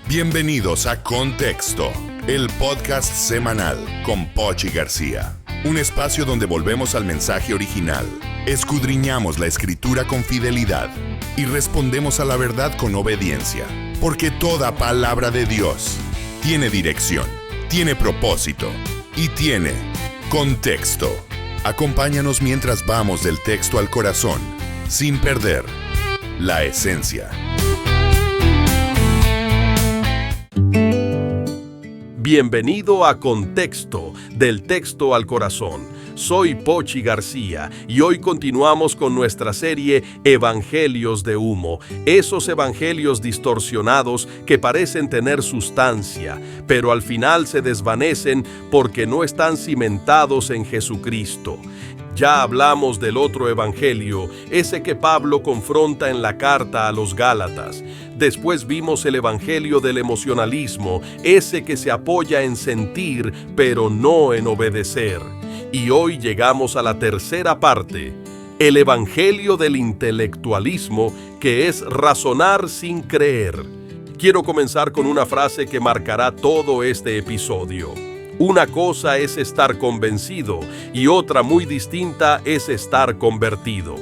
Bienvenidos a Contexto, el podcast semanal con Pochi García. Un espacio donde volvemos al mensaje original, escudriñamos la escritura con fidelidad y respondemos a la verdad con obediencia. Porque toda palabra de Dios tiene dirección, tiene propósito y tiene contexto. Acompáñanos mientras vamos del texto al corazón, sin perder la esencia. Bienvenido a Contexto, del texto al corazón. Soy Pochi García y hoy continuamos con nuestra serie Evangelios de Humo, esos evangelios distorsionados que parecen tener sustancia, pero al final se desvanecen porque no están cimentados en Jesucristo. Ya hablamos del otro evangelio, ese que Pablo confronta en la carta a los Gálatas. Después vimos el evangelio del emocionalismo, ese que se apoya en sentir, pero no en obedecer. Y hoy llegamos a la tercera parte, el evangelio del intelectualismo, que es razonar sin creer. Quiero comenzar con una frase que marcará todo este episodio. Una cosa es estar convencido y otra muy distinta es estar convertido.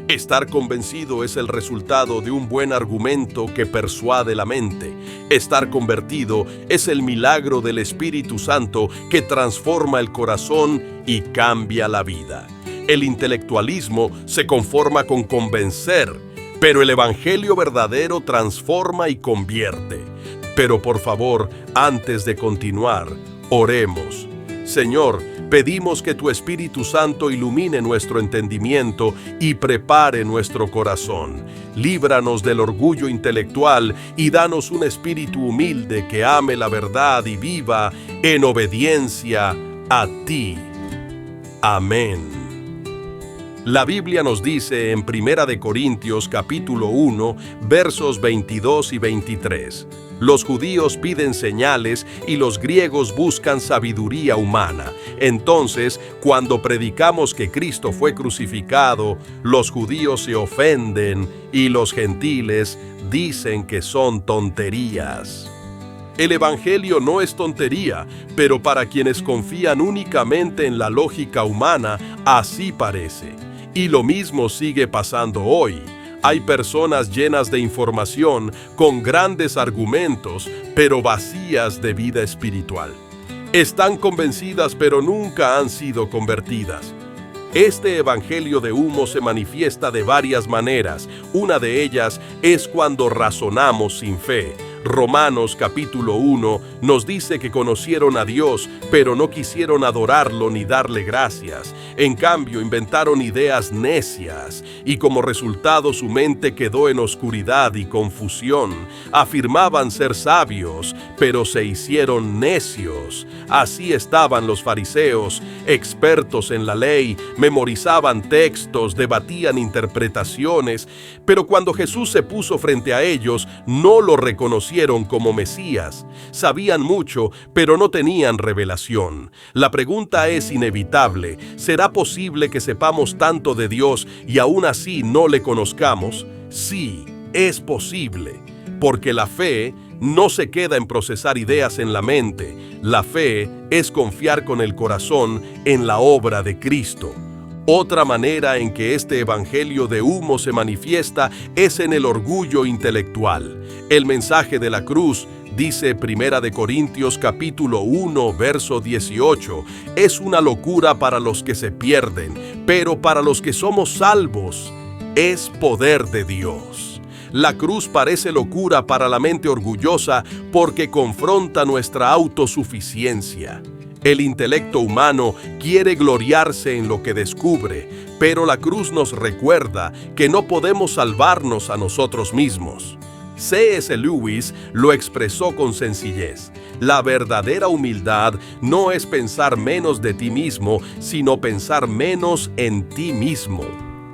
Estar convencido es el resultado de un buen argumento que persuade la mente. Estar convertido es el milagro del Espíritu Santo que transforma el corazón y cambia la vida. El intelectualismo se conforma con convencer, pero el evangelio verdadero transforma y convierte. Pero por favor, antes de continuar, oremos. Señor, pedimos que tu Espíritu Santo ilumine nuestro entendimiento y prepare nuestro corazón. Líbranos del orgullo intelectual y danos un espíritu humilde que ame la verdad y viva en obediencia a ti. Amén. La Biblia nos dice en 1 Corintios capítulo 1, versos 22 y 23. Los judíos piden señales y los griegos buscan sabiduría humana. Entonces, cuando predicamos que Cristo fue crucificado, los judíos se ofenden y los gentiles dicen que son tonterías. El evangelio no es tontería, pero para quienes confían únicamente en la lógica humana, así parece. Y lo mismo sigue pasando hoy. Hay personas llenas de información, con grandes argumentos, pero vacías de vida espiritual. Están convencidas, pero nunca han sido convertidas. Este evangelio de humo se manifiesta de varias maneras. Una de ellas es cuando razonamos sin fe. Romanos capítulo 1 nos dice que conocieron a Dios, pero no quisieron adorarlo ni darle gracias. En cambio, inventaron ideas necias y como resultado su mente quedó en oscuridad y confusión. Afirmaban ser sabios, pero se hicieron necios. Así estaban los fariseos, expertos en la ley, memorizaban textos, debatían interpretaciones, pero cuando Jesús se puso frente a ellos, no lo reconocieron como Mesías. Sabían mucho, pero no tenían revelación. La pregunta es inevitable. ¿Será posible que sepamos tanto de Dios y aún así no le conozcamos? Sí, es posible, porque la fe no se queda en procesar ideas en la mente. La fe es confiar con el corazón en la obra de Cristo. Otra manera en que este evangelio de humo se manifiesta es en el orgullo intelectual. El mensaje de la cruz, dice 1 Corintios capítulo 1, verso 18, es una locura para los que se pierden, pero para los que somos salvos, es poder de Dios. La cruz parece locura para la mente orgullosa porque confronta nuestra autosuficiencia. El intelecto humano quiere gloriarse en lo que descubre, pero la cruz nos recuerda que no podemos salvarnos a nosotros mismos. C.S. Lewis lo expresó con sencillez. La verdadera humildad no es pensar menos de ti mismo, sino pensar menos en ti mismo.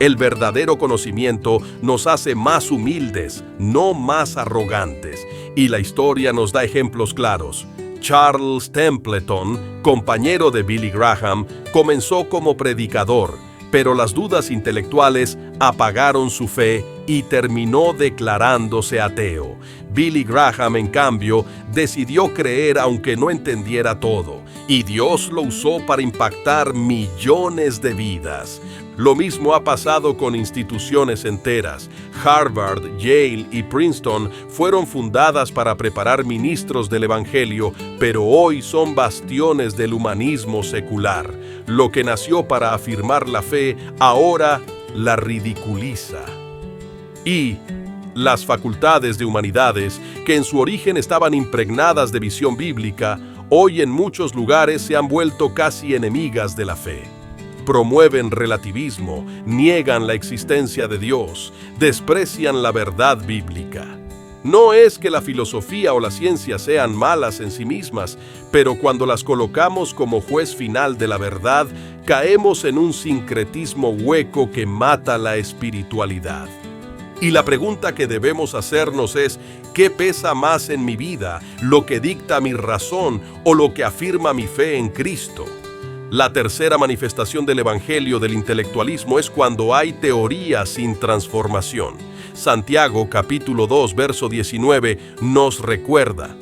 El verdadero conocimiento nos hace más humildes, no más arrogantes, y la historia nos da ejemplos claros. Charles Templeton, compañero de Billy Graham, comenzó como predicador, pero las dudas intelectuales apagaron su fe y terminó declarándose ateo. Billy Graham, en cambio, decidió creer aunque no entendiera todo, y Dios lo usó para impactar millones de vidas. Lo mismo ha pasado con instituciones enteras. Harvard, Yale y Princeton fueron fundadas para preparar ministros del Evangelio, pero hoy son bastiones del humanismo secular. Lo que nació para afirmar la fe, ahora la ridiculiza. Y las facultades de humanidades, que en su origen estaban impregnadas de visión bíblica, hoy en muchos lugares se han vuelto casi enemigas de la fe. Promueven relativismo, niegan la existencia de Dios, desprecian la verdad bíblica. No es que la filosofía o la ciencia sean malas en sí mismas, pero cuando las colocamos como juez final de la verdad, caemos en un sincretismo hueco que mata la espiritualidad. Y la pregunta que debemos hacernos es, ¿qué pesa más en mi vida, lo que dicta mi razón o lo que afirma mi fe en Cristo? La tercera manifestación del evangelio del intelectualismo es cuando hay teoría sin transformación. Santiago capítulo 2 verso 19 nos recuerda: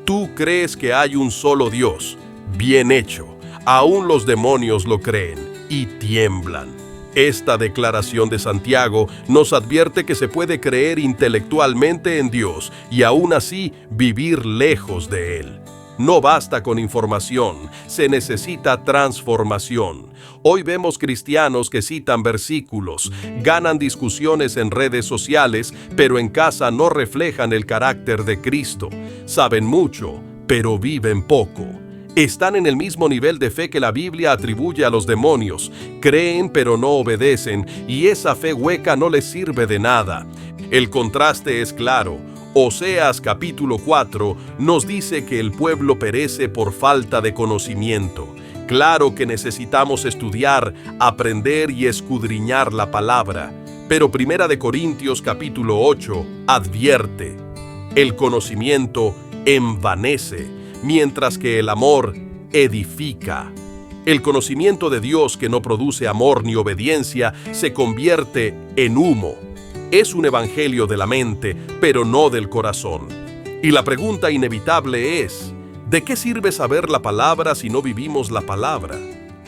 tú crees que hay un solo Dios. Bien hecho, aún los demonios lo creen y tiemblan. Esta declaración de Santiago nos advierte que se puede creer intelectualmente en Dios y aún así vivir lejos de Él. No basta con información, se necesita transformación. Hoy vemos cristianos que citan versículos, ganan discusiones en redes sociales, pero en casa no reflejan el carácter de Cristo. Saben mucho, pero viven poco. Están en el mismo nivel de fe que la Biblia atribuye a los demonios. Creen pero no obedecen, y esa fe hueca no les sirve de nada. El contraste es claro. Oseas capítulo 4 nos dice que el pueblo perece por falta de conocimiento. Claro que necesitamos estudiar, aprender y escudriñar la palabra, pero Primera de Corintios capítulo 8 advierte: el conocimiento envanece, mientras que el amor edifica. El conocimiento de Dios que no produce amor ni obediencia se convierte en humo. Es un evangelio de la mente, pero no del corazón. Y la pregunta inevitable es: ¿de qué sirve saber la palabra si no vivimos la palabra?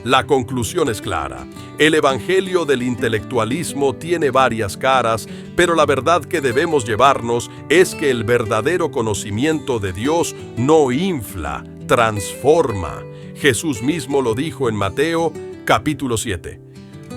La conclusión es clara. El evangelio del intelectualismo tiene varias caras, pero la verdad que debemos llevarnos es que el verdadero conocimiento de Dios no infla, transforma. Jesús mismo lo dijo en Mateo capítulo 7.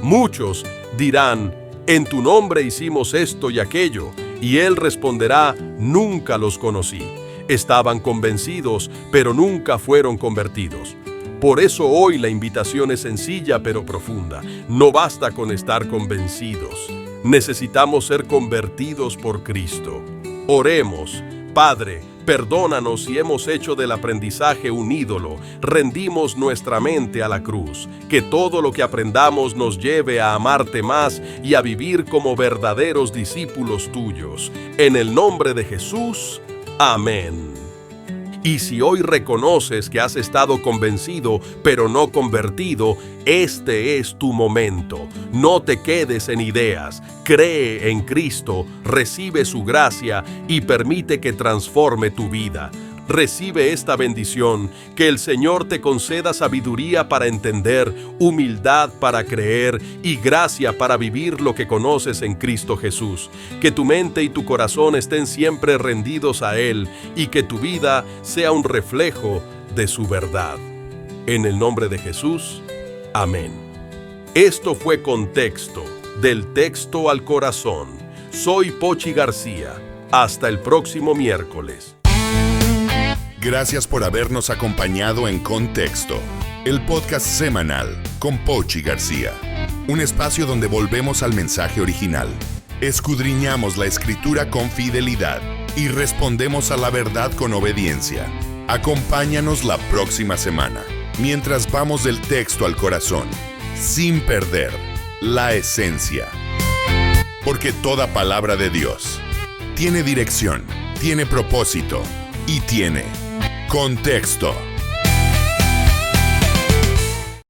Muchos dirán: en tu nombre hicimos esto y aquello, y Él responderá: nunca los conocí. Estaban convencidos, pero nunca fueron convertidos. Por eso hoy la invitación es sencilla pero profunda. No basta con estar convencidos. Necesitamos ser convertidos por Cristo. Oremos. Padre, perdónanos si hemos hecho del aprendizaje un ídolo. Rendimos nuestra mente a la cruz. Que todo lo que aprendamos nos lleve a amarte más y a vivir como verdaderos discípulos tuyos. En el nombre de Jesús, amén. Y si hoy reconoces que has estado convencido, pero no convertido, este es tu momento. No te quedes en ideas. Cree en Cristo, recibe su gracia y permite que transforme tu vida. Recibe esta bendición, que el Señor te conceda sabiduría para entender, humildad para creer y gracia para vivir lo que conoces en Cristo Jesús. Que tu mente y tu corazón estén siempre rendidos a Él y que tu vida sea un reflejo de su verdad. En el nombre de Jesús, amén. Esto fue Contexto, del texto al corazón. Soy Pochi García. Hasta el próximo miércoles. Gracias por habernos acompañado en Contexto, el podcast semanal con Pochi García. Un espacio donde volvemos al mensaje original, escudriñamos la Escritura con fidelidad y respondemos a la verdad con obediencia. Acompáñanos la próxima semana, mientras vamos del texto al corazón, sin perder la esencia. Porque toda palabra de Dios tiene dirección, tiene propósito y tiene contexto.